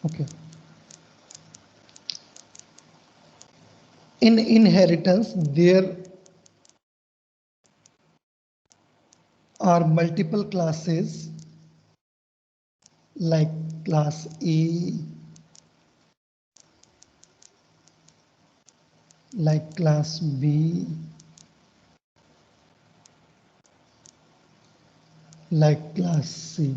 Okay. In inheritance, there are multiple classes like class A, like class B, like class C.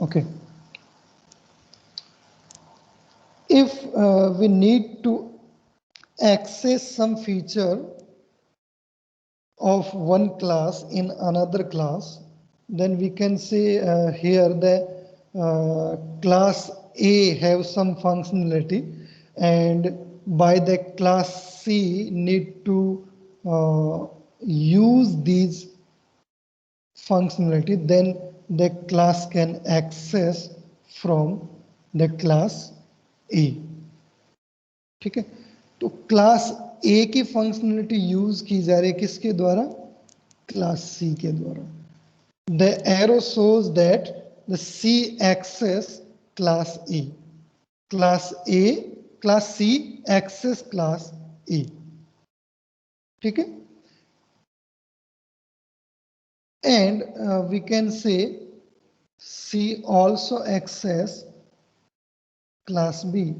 Okay. If we need to access some feature of one class in another class, then we can say here the class A have some functionality, and by the class C need to use these functionality, then the class can access from the class A. ठीक है, तो class ए की functionality use की जा रही है किसके द्वारा, क्लास सी के द्वारा. The arrow shows that the C access class A, class A, class C access class A. ठीक है, and we can say C also access class B.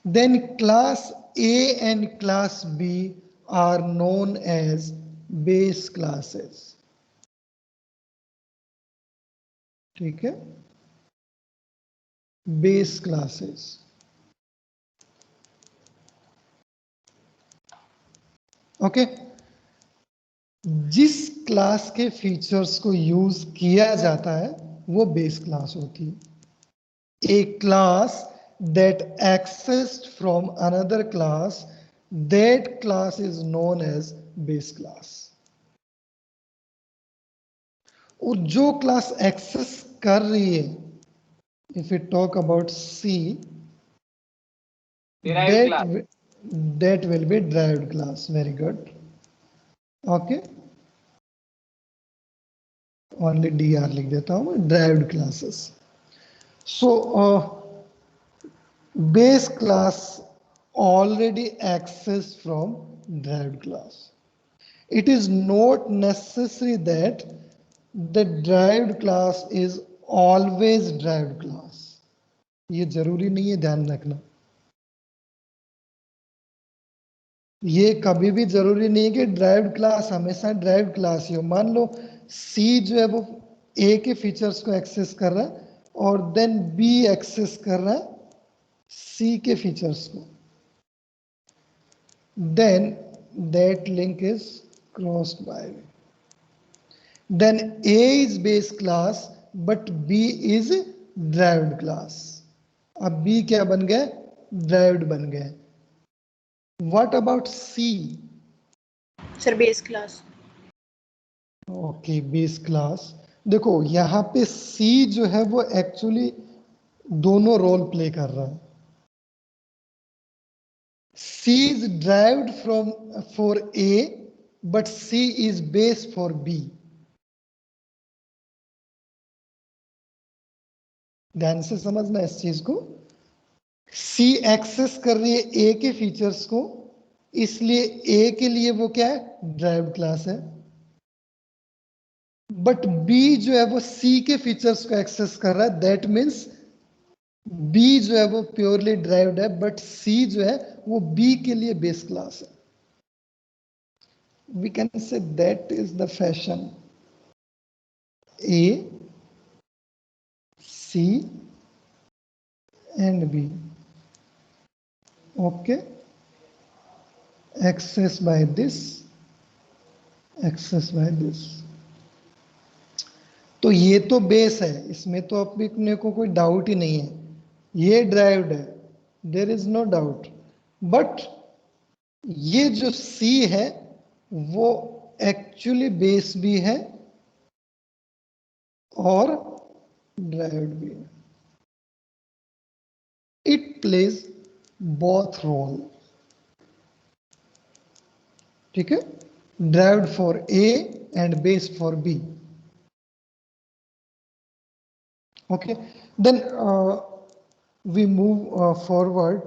Then class A and class B are known as base classes. ठीक है, base classes. Okay, जिस class के features को use किया जाता है वो बेस क्लास होती है. A class that accessed from another class, that class is known as base class. और जो क्लास एक्सेस कर रही है, if we talk about C, that will be derived class. Very good. Okay, only dr लिख देता हूं, derived classes. So base class already accessed from derived class. It is not necessary that the derived class is always derived class. ये जरूरी नहीं है, ध्यान रखना. ये कभी भी जरूरी नहीं है कि ड्राइव्ड क्लास हमेशा ड्राइव्ड क्लास ही हो. मान लो सी जो है वो ए के फीचर्स को एक्सेस कर रहा है और देन बी एक्सेस कर रहा है सी के फीचर्स को, then that link is crossed by, then A is base class but B is derived class. अब बी क्या बन गया, ड्राइव्ड बन गया. What about C? Sir base class. Okay, base class. देखो यहाँ पे C जो है वो एक्चुअली दोनों रोल प्ले कर रहा है. C is derived from for A, but C is base for B. ध्यान से समझना इस चीज को. C एक्सेस कर रही है A के फीचर्स को, इसलिए A के लिए वो क्या है, ड्राइव्ड क्लास है. बट B जो है वो C के फीचर्स को एक्सेस कर रहा है, दैट मीन्स बी जो है वो प्योरली ड्राइव्ड है, बट सी जो है वो बी के लिए बेस क्लास है. We can say that is the fashion. A, C and B. Okay, access by this, access by this. तो ये तो बेस है, इसमें तो अपने को कोई डाउट ही नहीं है. ये ड्राइव्ड है, there is no doubt. But ये जो सी है वो एक्चुअली बेस भी है और ड्राइव्ड भी है. It plays both role. ठीक है, derived for A and base for B. Okay, then we move forward.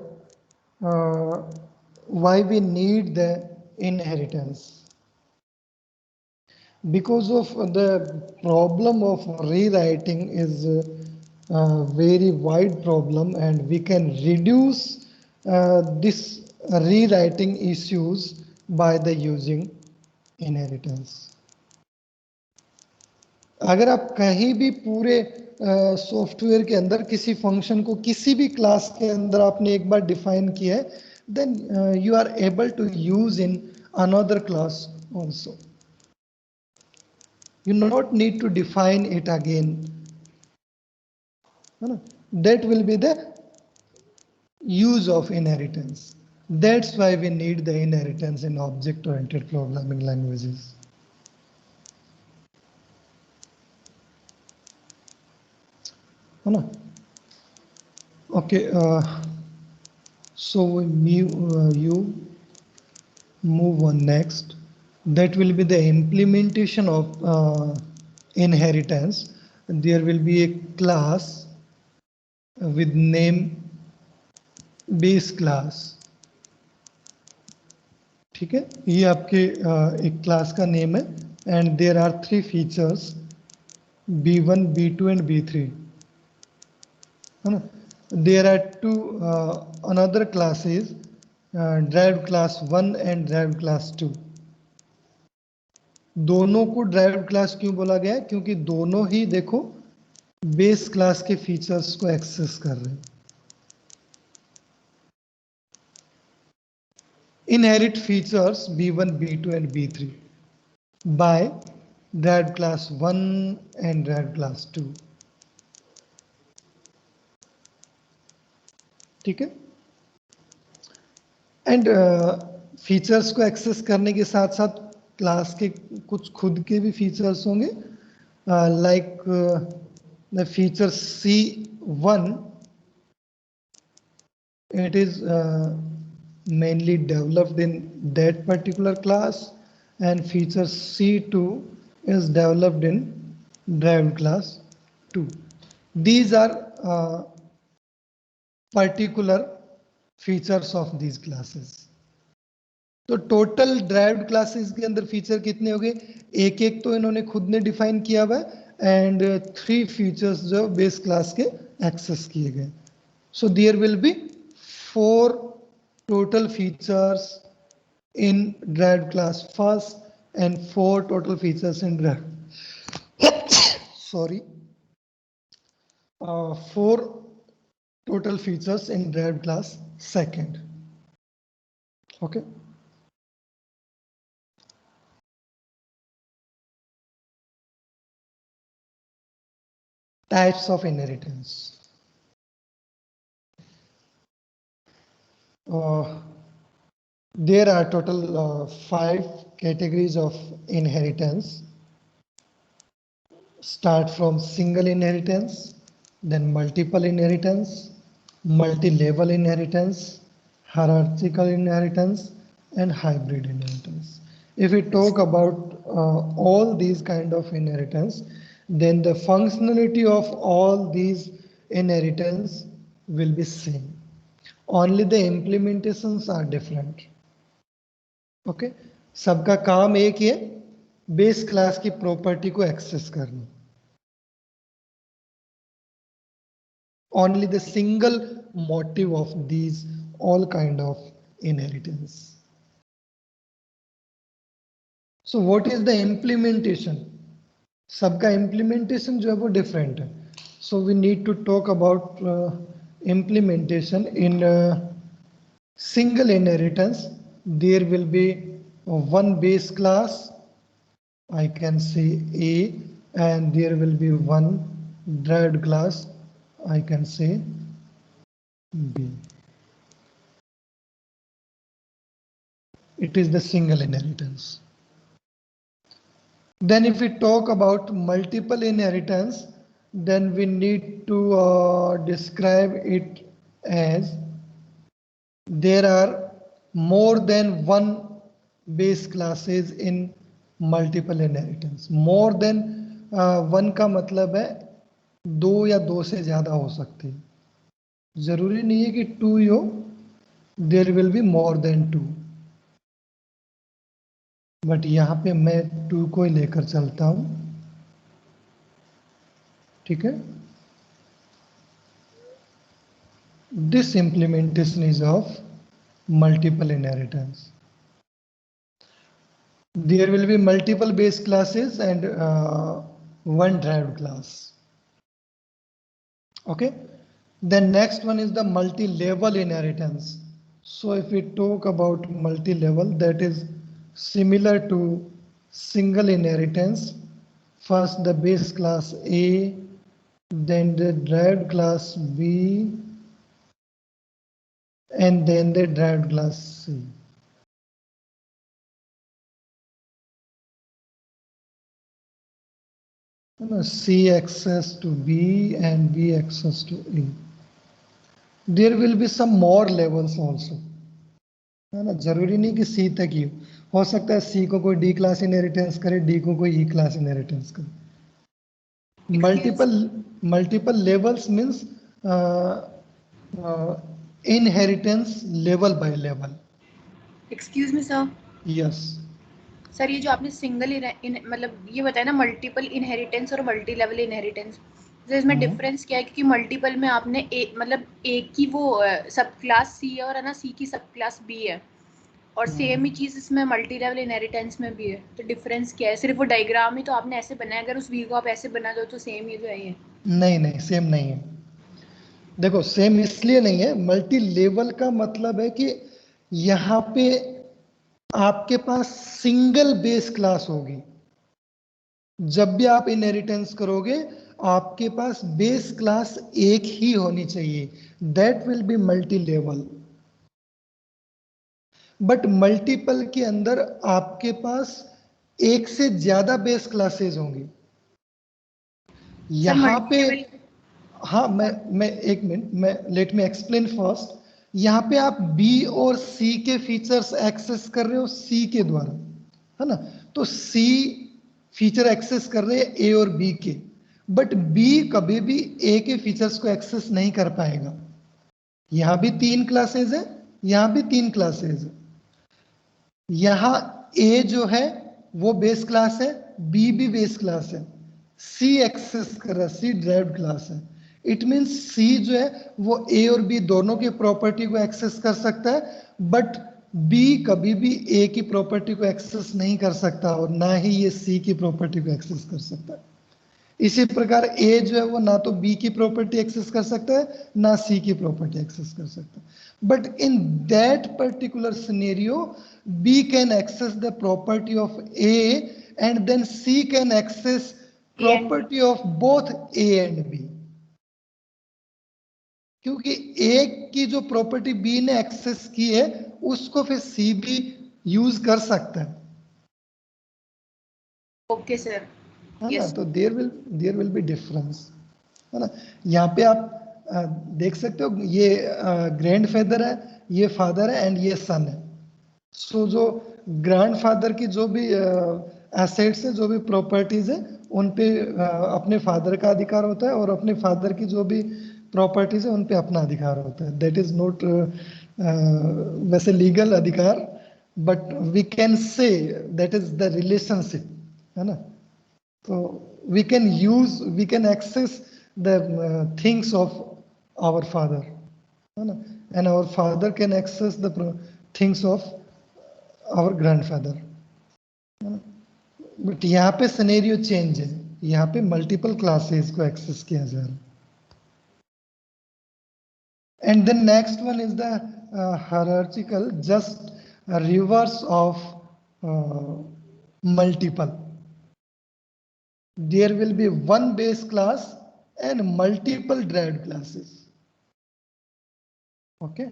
Why we need the inheritance? Because of the problem of rewriting is a very wide problem, and we can reduce this rewriting issues by the using inheritance. अगर आप कहीं भी पूरे software के अंदर किसी function को किसी भी क्लास के अंदर आपने एक बार डिफाइन किया है, then you are able to use in another class also. You not need to define it again. That will be the use of inheritance. That's why we need the inheritance in object-oriented programming languages. Okay, so you move on next. That will be the implementation of inheritance. There will be a class with name base class. ठीक है, ये आपके एक class का name है, and there are 3 features B1, B2 and B3. है ना? There are 2 another classes derived class 1 and derived class 2. दोनों को ड्राइव्ड क्लास क्यों बोला गया है? क्योंकि दोनों ही देखो बेस क्लास के फीचर्स को एक्सेस कर रहे हैं. Inherit features B1, B2 and B3 by derived class 1 and derived class 2. ठीक है, एंड फीचर्स को एक्सेस करने के साथ साथ क्लास के कुछ खुद के भी फीचर्स होंगे, like the feature C1, it is mainly developed in that particular class, and feature C2 is developed in derived class 2. These are particular features of these classes. तो टोटल ड्राइव्ड क्लासेस के अंदर feature कितने हो गए? एक एक तो इन्होंने खुद ने डिफाइन किया हुआ है, एंड 3 फीचर्स जो बेस क्लास के एक्सेस किए गए. So there will be 4 total features in derived class first and 4 total features in derived sorry 4 total features in derived class second. Okay, types of inheritance. There are total 5 categories of inheritance. Start from single inheritance, then multiple inheritance, multi-level inheritance, hierarchical inheritance, and hybrid inheritance. If we talk about all these kind of inheritance, then the functionality of all these inheritance will be same. Only the implementations are different. Okay, सबका काम एक ही है, base class की property को access करना. Only the single motive of these all kind of inheritance. So what is the implementation? सबका implementation जो है वो different है. So we need to talk about implementation in single inheritance. There will be one base class, I can say A, and there will be one derived class, I can say B. It is the single inheritance. Then if we talk about multiple inheritance, then we need to describe it as there are more than one base classes in multiple inheritance. More than one का मतलब है दो या दो से ज्यादा हो सकते हैं, जरूरी नहीं है कि टू ही हो, there will be more than two, but यहां पे मैं टू को ही लेकर चलता हूं, ठीक है। This implementation is of multiple inheritance. There will be multiple base classes and one derived class. Okay. Then next one is the multi-level inheritance. So if we talk about multi-level, that is similar to single inheritance. First the base class A, then the derived class B, and then the derived class C. C access to B and B access to A. There will be some more levels also, है ना। जरूरी नहीं कि सी तक ही हो सकता है सी को कोई डी क्लास इनहेरिटेंस करे, डी को कोई ई क्लास इनहेरिटेंस करे। Multiple levels means inheritance level by level. Excuse me sir. Yes sir ये जो आपने सिंगल मतलब ये बताया ना, मल्टीपल इनहेरिटेंस और मल्टी लेवल इनहेरिटेंस, तो इसमें डिफरेंस क्या है? क्योंकि मल्टीपल में आपने मतलब एक की वो सब क्लास सी है, और है ना सी की सब क्लास बी है, और सेम ही चीज इसमें मल्टी लेवल इनहेरिटेंस में भी है। तो डिफरेंस क्या है? सिर्फ वो डायग्राम ही तो आपने ऐसे बनाया, अगर उस वी को आप ऐसे बना दो तो सेम ही तो है ये। नहीं नहीं, सेम नहीं है। देखो सेम इसलिए नहीं है, मल्टी लेवल का मतलब है कि यहाँ पे आपके पास सिंगल बेस क्लास होगी। जब भी आप इनहेरिटेंस करोगे आपके पास बेस क्लास एक ही होनी चाहिए, that will B multi level. But multiple के अंदर आपके पास एक से ज्यादा बेस क्लासेस होंगी। यहां पे हाँ, मैं एक मिनट, मैं लेट मी एक्सप्लेन फर्स्ट। यहां पे आप बी और सी के फीचर्स एक्सेस कर रहे हो सी के द्वारा, है ना। तो सी फीचर एक्सेस कर रहे हैं ए और बी के, बट बी कभी भी ए के फीचर्स को एक्सेस नहीं कर पाएगा। यहां भी तीन क्लासेस है, यहां भी तीन क्लासेस है। यहां ए जो है वो बेस क्लास है, बी भी बेस क्लास है, सी एक्सेस कर रहा है, सी ड्राइव्ड क्लास है। इट मीन्स सी जो है वो ए और बी दोनों की प्रॉपर्टी को एक्सेस कर सकता है, बट बी कभी भी ए की प्रॉपर्टी को एक्सेस नहीं कर सकता, और ना ही ये सी की प्रॉपर्टी को एक्सेस कर सकता है। इसी प्रकार ए जो है वो ना तो बी की प्रॉपर्टी एक्सेस कर सकता है, ना सी की प्रॉपर्टी एक्सेस कर सकता है। But in that particular scenario B can access the property of A and then C can access property of both A and B. क्योंकि ए की जो प्रॉपर्टी बी ने एक्सेस की है उसको फिर सी भी यूज कर सकता है। Okay sir. है ना, तो देयर विल बी डिफरेंस, है ना। यहाँ पे आप देख सकते हो ये ग्रैंड फादर है, ये फादर है एंड ये सन है। सो जो ग्रैंडफादर की जो भी एसेट्स है, जो भी प्रॉपर्टीज है, उन पे अपने फादर का अधिकार होता है, और अपने फादर की जो भी प्रॉपर्टीज है उन पे अपना अधिकार होता है। दैट इज नॉट वैसे लीगल अधिकार, but we can say that is the relationship, है ना। तो we can access the things of our father, है ना, and our father can access the things of our grandfather, है ना। बट यहाँ पे सिनेरियो चेंज है, यहाँ पे मल्टीपल क्लासेस को एक्सेस किया जा रहा है। And then next one is the hierarchical, just reverse of multiple. There will be one base class and multiple derived classes. Okay.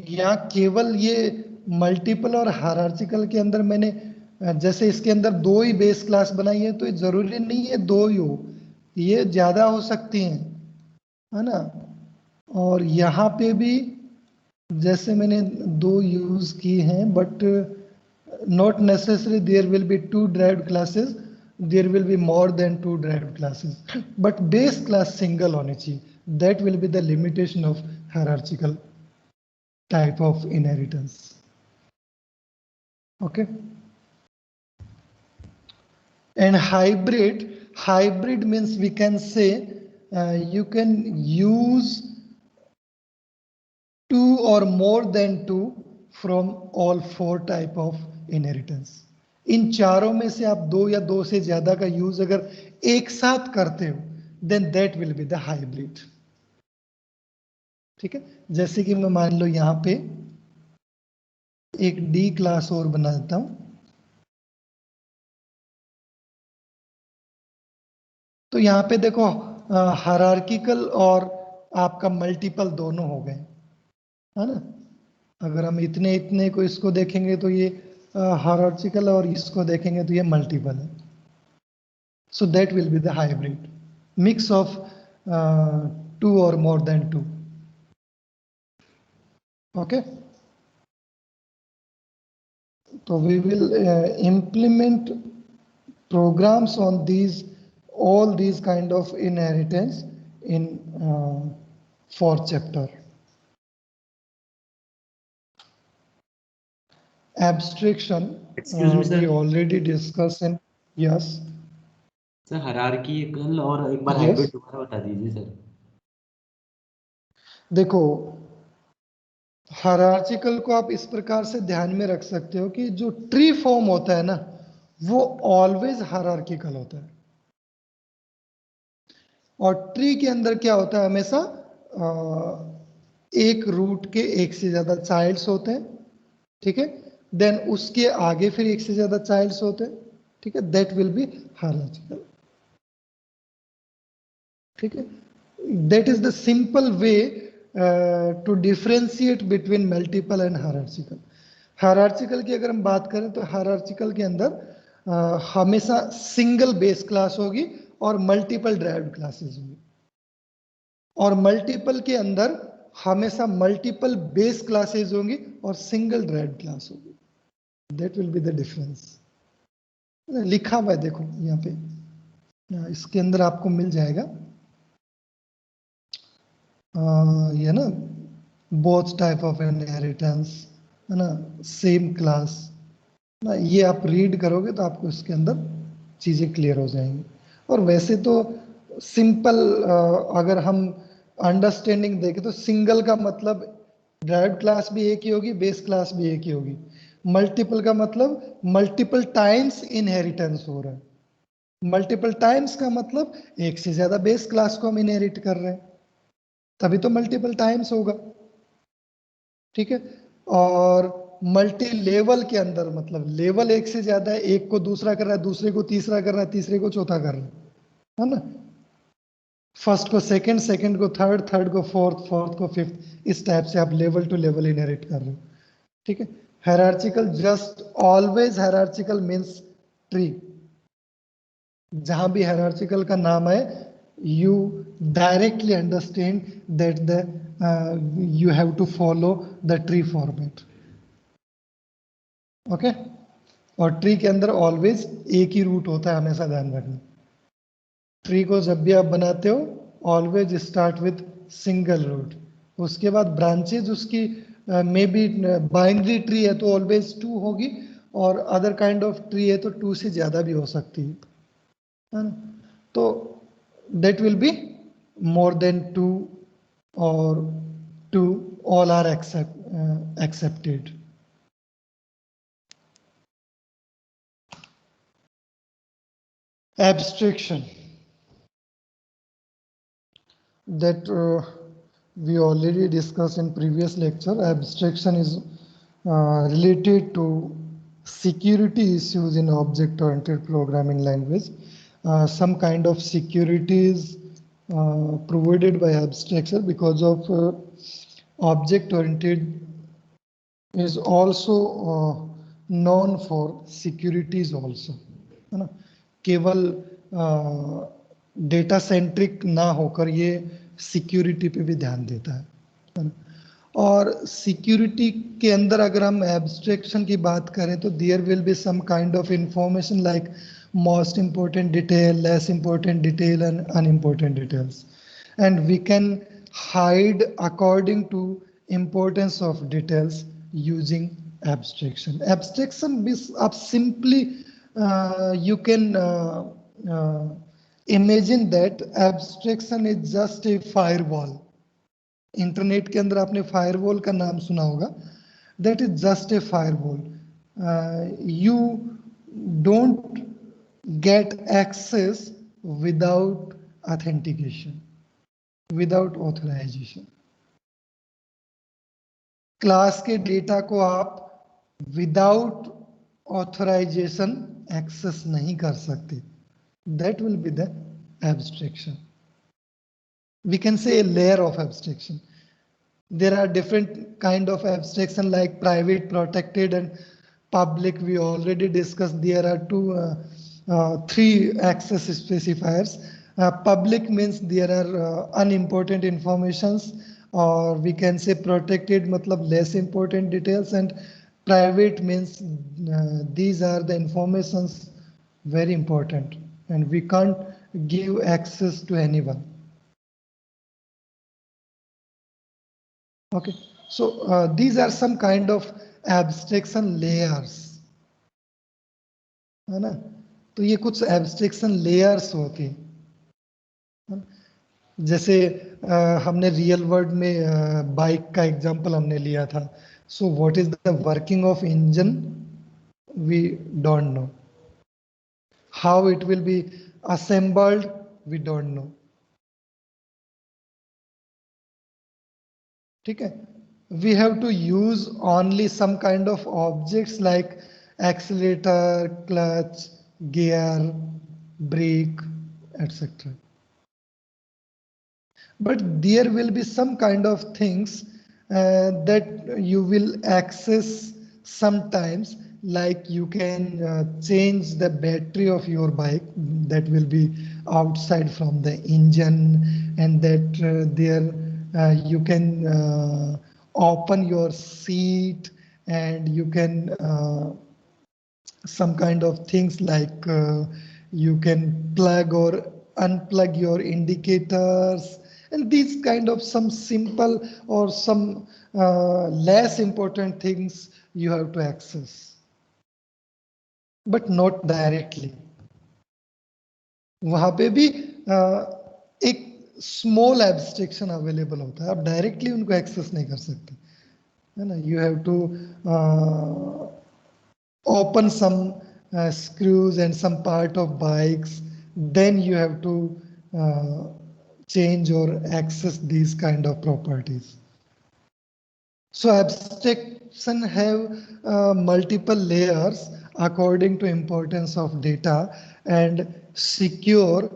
यहाँ केवल ये मल्टीपल और हायरार्चिकल के अंदर मैंने जैसे इसके अंदर दो ही बेस क्लास बनाई है, तो ये जरूरी नहीं है दो ही हो, ये ज्यादा हो सकती हैं, है ना। और यहाँ पे भी जैसे मैंने दो यूज की हैं, but not necessarily there will be two derived classes, there will be more than two derived classes, but base class single होनी चाहिए. That will be the limitation of hierarchical type of inheritance. Okay. And hybrid means we can say you can use two or more than two from all four type of inheritance. इन चारों में से आप दो या दो से ज्यादा का यूज अगर एक साथ करते हो, then that will be the hybrid. ठीक है, जैसे कि मैं मान लो यहां पे एक डी क्लास और बना देता हूं. तो यहां पे देखो हायरार्किकल और आपका मल्टीपल दोनों हो गए, है ना. अगर हम इतने इतने को इसको देखेंगे तो ये हायरार्किकल और इसको देखेंगे तो ये मल्टीपल है. So that will be the hybrid mix of two or more than two. Okay, so we will implement programs on these all these kind of inheritance in fourth chapter. Abstraction Excuse me, sir. we already discussed in. Yes. Sir hierarchical और एक बार Yes. Hybrid दोबारा बता दीजिए sir. देखो, hierarchical को आप इस प्रकार से ध्यान में रख सकते हो कि जो ट्री फॉर्म होता है ना, वो ऑलवेज हायरार्किकल होता है. और ट्री के अंदर क्या होता है, हमेशा एक रूट के एक से ज्यादा चाइल्ड्स होते हैं. ठीक है, देन उसके आगे फिर एक से ज्यादा चाइल्ड्स होते हैं. ठीक है, दैट विल बी हायरार्किकल. ठीक है, that is the simple way to differentiate between multiple and hierarchical. Hierarchical की अगर हम बात करें तो हायरार्किकल के अंदर हमेशा सिंगल बेस क्लास होगी और मल्टीपल ड्राइव्ड क्लासेस होंगी. और मल्टीपल के अंदर हमेशा मल्टीपल बेस क्लासेस होंगी और सिंगल ड्राइव्ड क्लास होगी. That will be the difference. लिखा हुआ है देखो यहाँ पे, इसके अंदर आपको मिल जाएगा ये ना, बोथ टाइप ऑफ इनहेरिटेंस, है ना, सेम क्लास ना. ये आप रीड करोगे तो आपको इसके अंदर चीजें क्लियर हो जाएंगी. और वैसे तो सिंपल अगर हम अंडरस्टैंडिंग देखें तो सिंगल का मतलब ड्राइव्ड क्लास भी एक ही होगी, बेस क्लास भी एक ही होगी. मल्टीपल का मतलब मल्टीपल टाइम्स इनहेरिटेंस हो रहा है. मल्टीपल टाइम्स का मतलब एक से ज्यादा बेस क्लास को हम इनहेरिट कर रहे हैं, तभी तो मल्टीपल टाइम्स होगा. ठीक है, और मल्टी लेवल के अंदर मतलब लेवल एक से ज्यादा है, एक को दूसरा कर रहा है, दूसरे को तीसरा कर रहा है, तीसरे को चौथा कर रहा है ना. फर्स्ट को सेकंड, सेकंड को थर्ड, थर्ड को फोर्थ, फोर्थ को फिफ्थ, इस टाइप से आप लेवल टू लेवल इनहेरिट कर रहे हो. ठीक है, hierarchical just always hierarchical means tree. जहां भी हायरार्किकल का नाम है, you directly understand that the you have to follow the tree format. Okay, और ट्री के अंदर ऑलवेज एक ही रूट होता है, हमेशा ध्यान रखना. ट्री को जब भी आप बनाते हो always start with single root. उसके बाद ब्रांचेज उसकी मे बी बाइनरी ट्री है तो ऑलवेज 2 होगी, और अदर काइंड ऑफ ट्री है तो 2 से ज्यादा भी हो सकती है ना. तो that will be more than 2 or 2, all are accepted. Abstraction that we already discussed in previous lecture. Abstraction is related to security issues in object-oriented programming language. Some kind of securities provided by abstraction because of object-oriented is also known for securities also, है ना. केवल data centric ना होकर ये security पे भी ध्यान देता है ना. और सिक्योरिटी के अंदर अगर हम एब्स्ट्रैक्शन की बात करें तो there will be some kind of information like most important detail, less important detail, and unimportant details. And we can hide according to importance of details using abstraction. Abstraction means आप simply you can imagine that abstraction is just a firewall. Internet के अंदर आपने firewall का नाम सुना होगा. That is just a firewall. You don't get access without authentication, without authorization. Class के data को आप विदाउट ऑथराइजेशन एक्सेस नहीं कर सकते. That will be the abstraction. We can say a layer of abstraction. There are different kind of abstraction like private, protected, and public. We already discussed. There are three access specifiers. Public means there are unimportant informations, or we can say protected matlab less important details, and private means these are the informations very important and we can't give access to anyone. Okay, so these are some kind of abstraction layers, है ना. तो ये कुछ abstraction layers होती हैं. जैसे हमने real world में बाइक का एग्जांपल हमने लिया था. So what is the working of engine we don't know. How it will be assembled we don't know. ठीक है. We have to use only some kind of objects like accelerator, clutch, gear, brake, etc. But there will be some kind of things that you will access sometimes, like you can change the battery of your bike that will be outside from the engine, and that you can open your seat, and you can some kind of things like you can plug or unplug your indicators, and these kind of some simple or some less important things you have to access, but not directly. वहां पे भी एक small abstraction available होता है. आप directly उनको access नहीं कर सकते, है ना. You have to open some screws and some part of bikes, then you have to change or access these kind of properties. So abstraction have multiple layers according to importance of data, and secure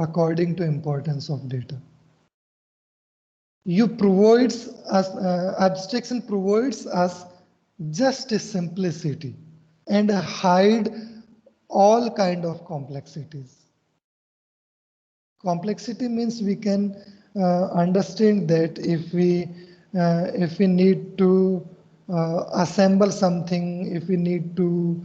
according to importance of data. You provides us abstraction provides us just a simplicity and hide all kind of complexities. Complexity means we can understand that if we need to assemble something, if we need to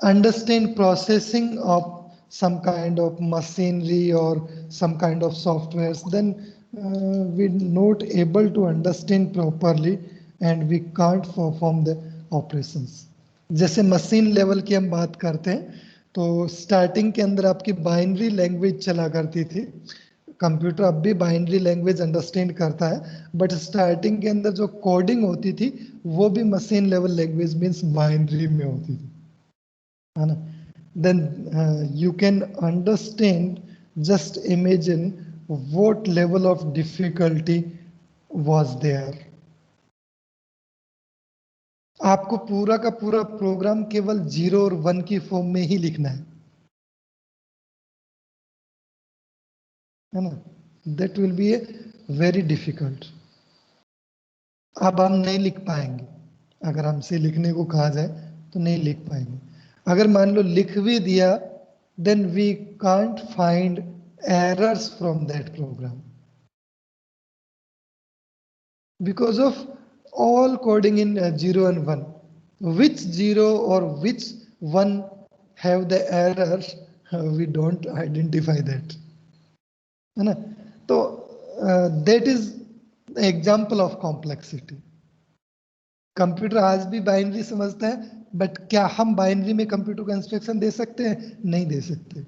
understand processing of some kind of machinery or some kind of softwares, then we're not able to understand properly and we can't perform the operations. जैसे machine level की हम बात करते हैं तो starting के अंदर आपकी बाइनरी लैंग्वेज चला करती थी. कंप्यूटर अब भी बाइनरी लैंग्वेज अंडरस्टैंड करता है, बट स्टार्टिंग के अंदर जो कोडिंग होती थी वो भी machine level language means binary में होती थी, है ना. Then you can understand, just imagine what level of difficulty was there. आपको पूरा का पूरा प्रोग्राम केवल 0 और 1 की फॉर्म में ही लिखना है ना. That will be a very difficult. अब हम नहीं लिख पाएंगे. अगर हमसे लिखने को कहा जाए तो नहीं लिख पाएंगे. अगर मान लो लिख भी दिया, then we can't find errors from that program. because of all coding in 0 and 1. Which 0 or which 1 have the error, we don't identify that. है ना? तो that is the example of complexity. Computer आज भी binary समझता है, but क्या हम binary में कंप्यूटर को इंस्ट्रक्शन दे सकते हैं? नहीं दे सकते.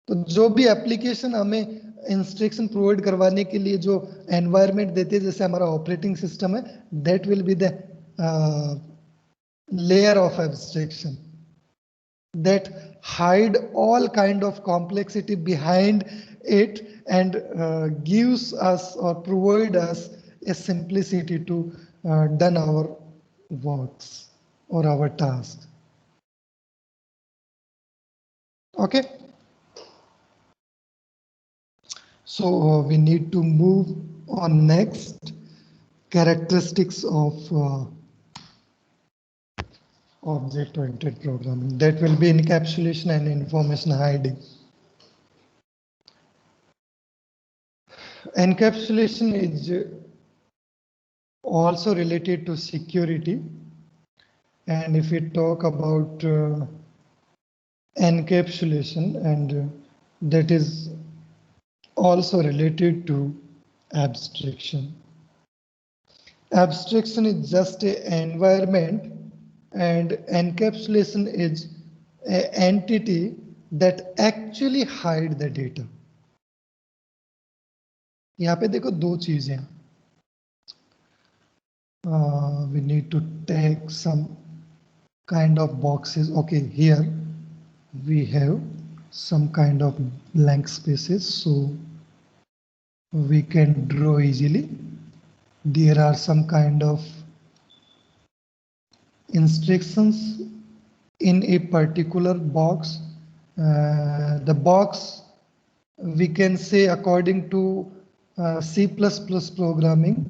तो जो भी एप्लीकेशन हमें इंस्ट्रक्शन प्रोवाइड करवाने के लिए जो एनवायरनमेंट देते हैं, जैसे हमारा ऑपरेटिंग सिस्टम है, that will be the layer of abstraction that hide all kind of complexity behind it and gives us or provide us a simplicity to done our works or our task. Okay, so we need to move on next characteristics of object-oriented programming. That will be encapsulation and information hiding. Encapsulation is also related to security, and if we talk about encapsulation, and that is also related to abstraction. Abstraction is just an environment, and encapsulation is an entity that actually hide the data. यहाँ पे देखो दो चीजें हैं. We need to take some kind of boxes. Okay, here we have some kind of blank spaces, so we can draw easily. There are some kind of instructions in a particular box. The box, we can say, according to C++ programming,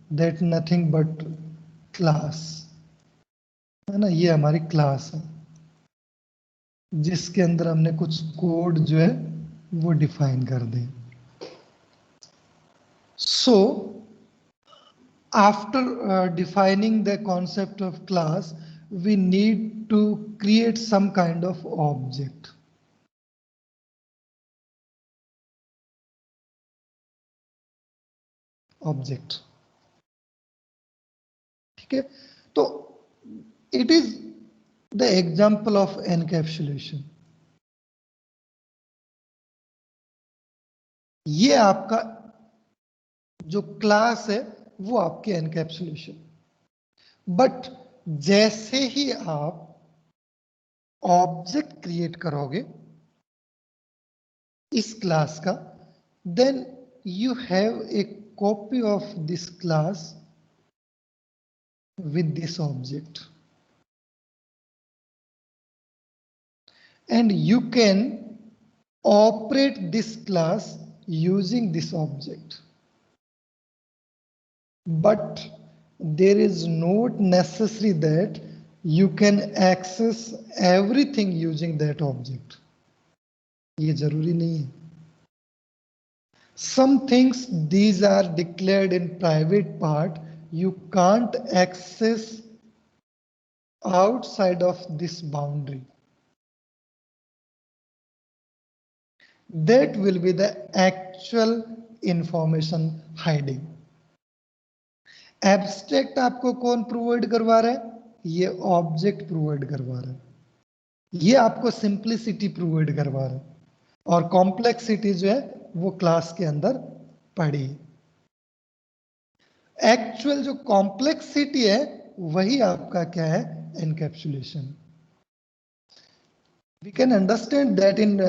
that nothing but class है ना. ये हमारी class है जिसके अंदर हमने कुछ code जो है वो डिफाइन कर दें. So after defining the concept of class, we need to create some kind of object. ठीक है, तो it is the example of encapsulation. ये आपका जो क्लास है वो आपके एनकैप्सुलेशन. बट जैसे ही आप ऑब्जेक्ट क्रिएट करोगे इस क्लास का, then you have a copy of this class with this object, and you can operate this class using this object, but there is not necessary that you can access everything using that object. ये जरूरी नहीं है. Some things these are declared in private part, you can't access outside of this boundary. That will be the actual information hiding. Abstract आपको कौन provide करवा रहा है? ये ऑब्जेक्ट प्रोवाइड करवा रहा है. ये आपको सिंप्लिसिटी प्रोवाइड करवा रहा है, और कॉम्प्लेक्सिटी जो है वो क्लास के अंदर पड़ी. एक्चुअल जो कॉम्प्लेक्सिटी है वही आपका क्या है? Encapsulation. We can understand that in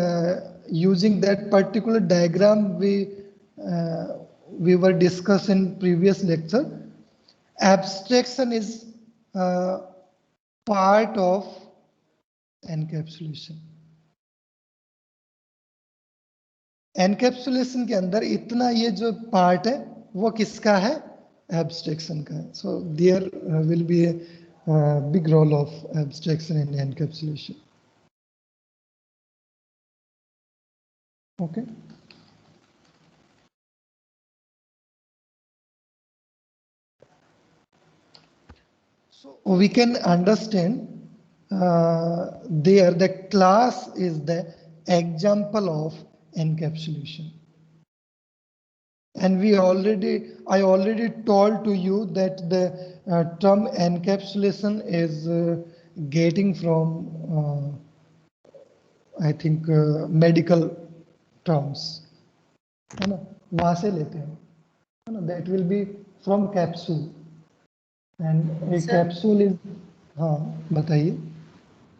using that particular diagram we were discussed in previous lecture. Abstraction is part of encapsulation. Encapsulation के अंदर इतना ये जो पार्ट है वो किसका है? Abstraction का है. So there will be a big role of abstraction in encapsulation. Okay. So we can understand there the class is the example of encapsulation. And I already told to you that the term encapsulation is getting from I think medical terms, है ना, वहां से लेते हैं, है ना, that will be from capsule and a Sir. capsule is, हाँ बताइए।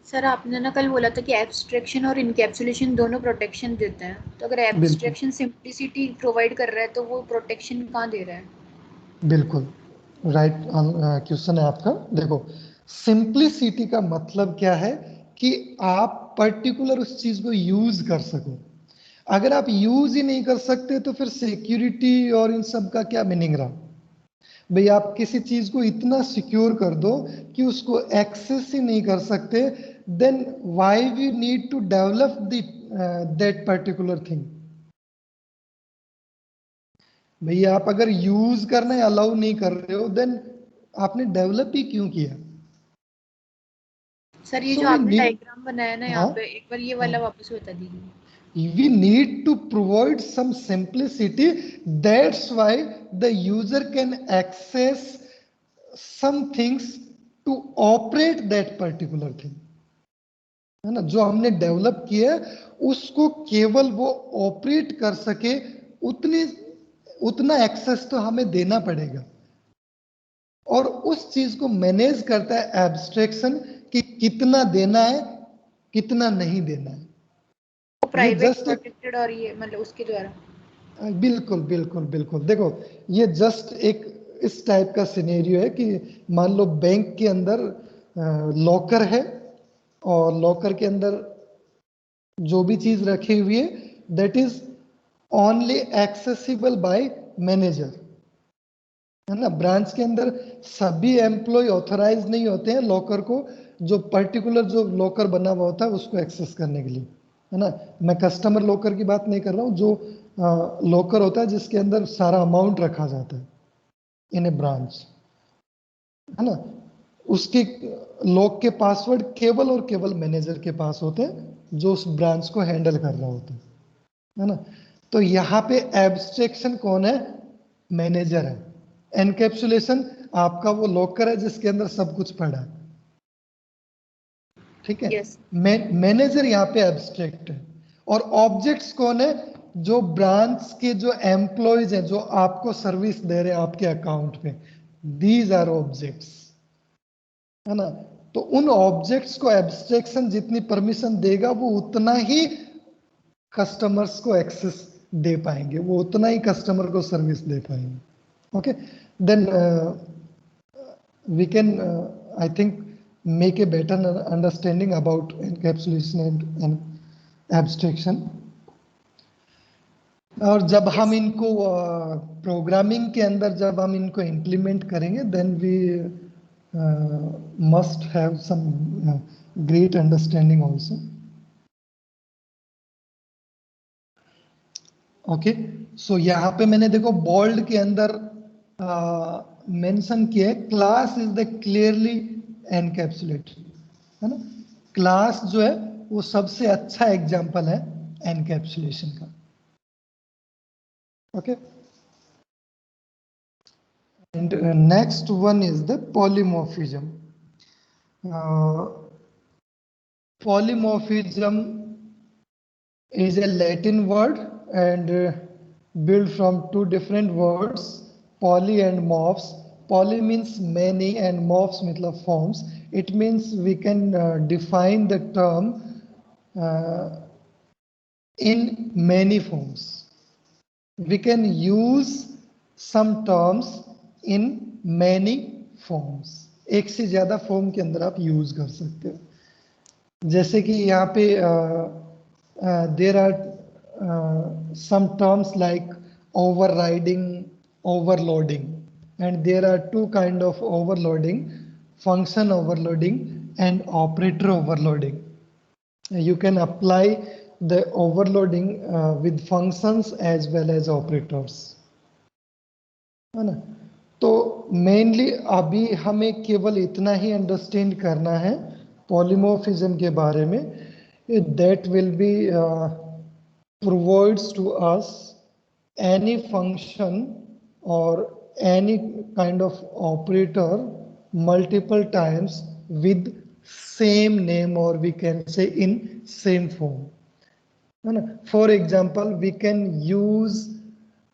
सर आपने ना कल बोला था कि एब्स्ट्रैक्शन और इनकैप्सुलेशन दोनों प्रोटेक्शन देते हैं, तो अगर एब्स्ट्रैक्शन सिंप्लिसिटी प्रोवाइड कर रहा है तो वो प्रोटेक्शन कहाँ दे रहा है? बिल्कुल राइट क्वेश्चन है आपका। देखो सिंप्लिसिटी का मतलब क्या है कि आप पर्टिकुलर उस चीज को यूज कर सको। अगर आप यूज ही नहीं कर सकते तो फिर सिक्योरिटी और इन सब का क्या मीनिंग रहा? भाई आप किसी चीज को इतना सिक्योर कर दो कि उसको एक्सेस ही नहीं कर सकते, then why we need to develop that particular thing. भैया आप अगर यूज करना अलाउ नहीं कर रहे हो देन आपने डेवलप ही क्यों किया? सर ये So जो we आपने need, डायग्राम बनाया ना यहाँ हाँ, पे, एक बार ये वाला वापस बता दीजिए। we need to provide some simplicity, that's why the user can access some things to operate that particular thing, है ना। जो हमने डेवलप किया है उसको केवल वो ऑपरेट कर सके उतना एक्सेस तो हमें देना पड़ेगा, और उस चीज को मैनेज करता है एब्स्ट्रैक्शन कि कितना देना है कितना नहीं देना है। वो प्राइवेट जस्ट एक, प्रोटेक्टेड और ये मतलब उसके द्वारा। बिल्कुल बिल्कुल बिल्कुल। देखो ये जस्ट एक इस टाइप का सिनेरियो है कि मान लो बैंक के अंदर लॉकर है और लॉकर के अंदर जो भी चीज रखी हुई है that is only accessible bye manager, है ना। ब्रांच के अंदर सभी एम्प्लॉय ऑथराइज नहीं होते हैं लॉकर को, जो पर्टिकुलर जो लॉकर बना हुआ होता है उसको एक्सेस करने के लिए, है ना। मैं कस्टमर लॉकर की बात नहीं कर रहा हूँ, जो लॉकर होता है जिसके अंदर सारा अमाउंट रखा जाता है इन ए ब्रांच, है ना। उसके लॉक के पासवर्ड केवल और केवल मैनेजर के पास होते हैं जो उस ब्रांच को हैंडल कर रहा होता है ना। तो यहाँ पे एब्स्ट्रैक्शन कौन है? मैनेजर है। एनकैप्सुलेशन आपका वो लॉकर है जिसके अंदर सब कुछ पड़ा है, ठीक है। Yes. मैनेजर यहाँ पे एब्स्ट्रैक्ट है। और ऑब्जेक्ट्स कौन है? जो ब्रांच के जो एम्प्लॉयज हैं जो आपको सर्विस दे रहे हैं आपके अकाउंट पे, दीज आर ऑब्जेक्ट्स, है ना। तो उन ऑब्जेक्ट्स को एब्स्ट्रैक्शन जितनी परमिशन देगा वो उतना ही कस्टमर्स को एक्सेस दे पाएंगे, वो उतना ही कस्टमर को सर्विस दे पाएंगे। Okay, then we can I think make a better understanding about encapsulation and abstraction। और जब हम इनको प्रोग्रामिंग के अंदर जब हम इनको इम्प्लीमेंट करेंगे then we must have some great understanding also. Okay, so यहाँ पे मैंने देखो बोल्ड के अंदर मेंशन किया है class is the clearly encapsulate, है ना। क्लास जो है वो सबसे अच्छा एग्जांपल है एनकैप्सुलेशन का। Okay, and next one is the polymorphism. Polymorphism is a Latin word and built from two different words, poly and morphs. Poly means many and morphs means forms. It means we can define the term in many forms. We can use some terms in many forms. एक से ज्यादा form के अंदर आप use कर सकते हो। जैसे कि यहाँ पे there are some terms like overriding, overloading, and there are two kind of overloading, function overloading and operator overloading. You can apply the overloading with functions as well as operators, है ना। तो मेनली अभी हमें केवल इतना ही understand करना है polymorphism के बारे में, that will B provides to us any function or any kind of operator multiple times with same name, or we can say in same form. For example, we can use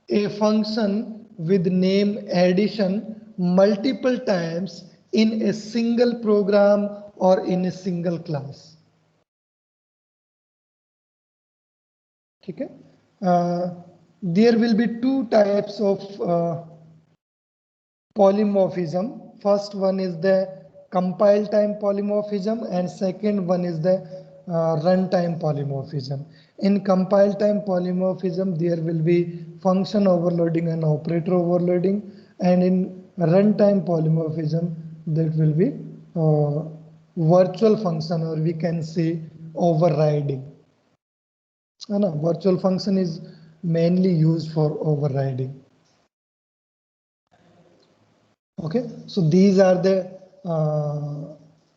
a function with name addition multiple times in a single program or in a single class. ठीक है. There will be two types of polymorphism. First one is the compile time polymorphism and second one is the runtime polymorphism. In compile time polymorphism, there will be function overloading and operator overloading, and in runtime polymorphism, that will be virtual function, or we can say overriding. Virtual function is mainly used for overriding. Okay, so these are the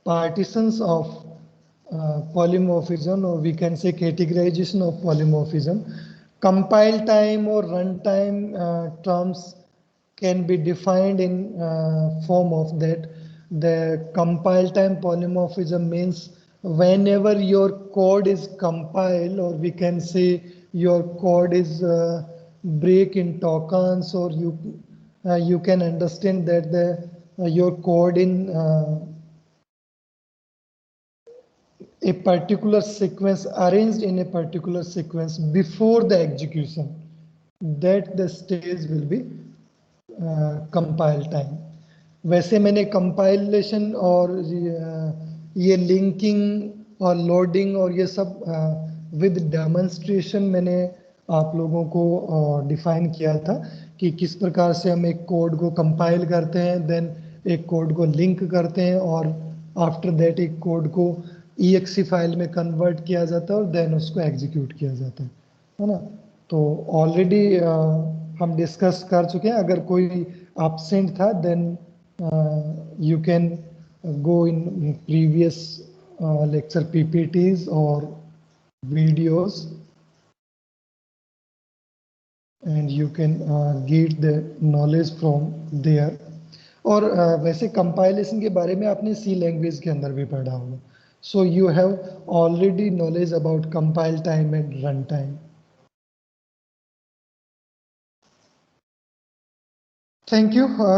partitions of polymorphism, or we can say categorization of polymorphism. Compile time or runtime terms can be defined in form of that. The compile time polymorphism means whenever your code is compiled, or we can say your code is break in tokens, or you can understand that your code in a particular sequence, arranged in a particular sequence before the execution, that the stage will be compile time. वैसे मैंने compilation और ये linking और loading और ये सब with demonstration मैंने आप लोगों को define किया था कि किस प्रकार से हम एक कोड को compile करते हैं, then एक कोड को link करते हैं, और after that एक कोड को exe फाइल में कन्वर्ट किया जाता है और देन उसको एग्जीक्यूट किया जाता है ना. तो ऑलरेडी हम डिस्कस कर चुके हैं. अगर कोई एब्सेंट था then you can go in previous lecture PPTs और videos and you can get the knowledge from there. और वैसे कंपाइलेशन के बारे में आपने सी लैंग्वेज के अंदर भी पढ़ा होगा. So you have already knowledge about compile time and runtime. Thank you.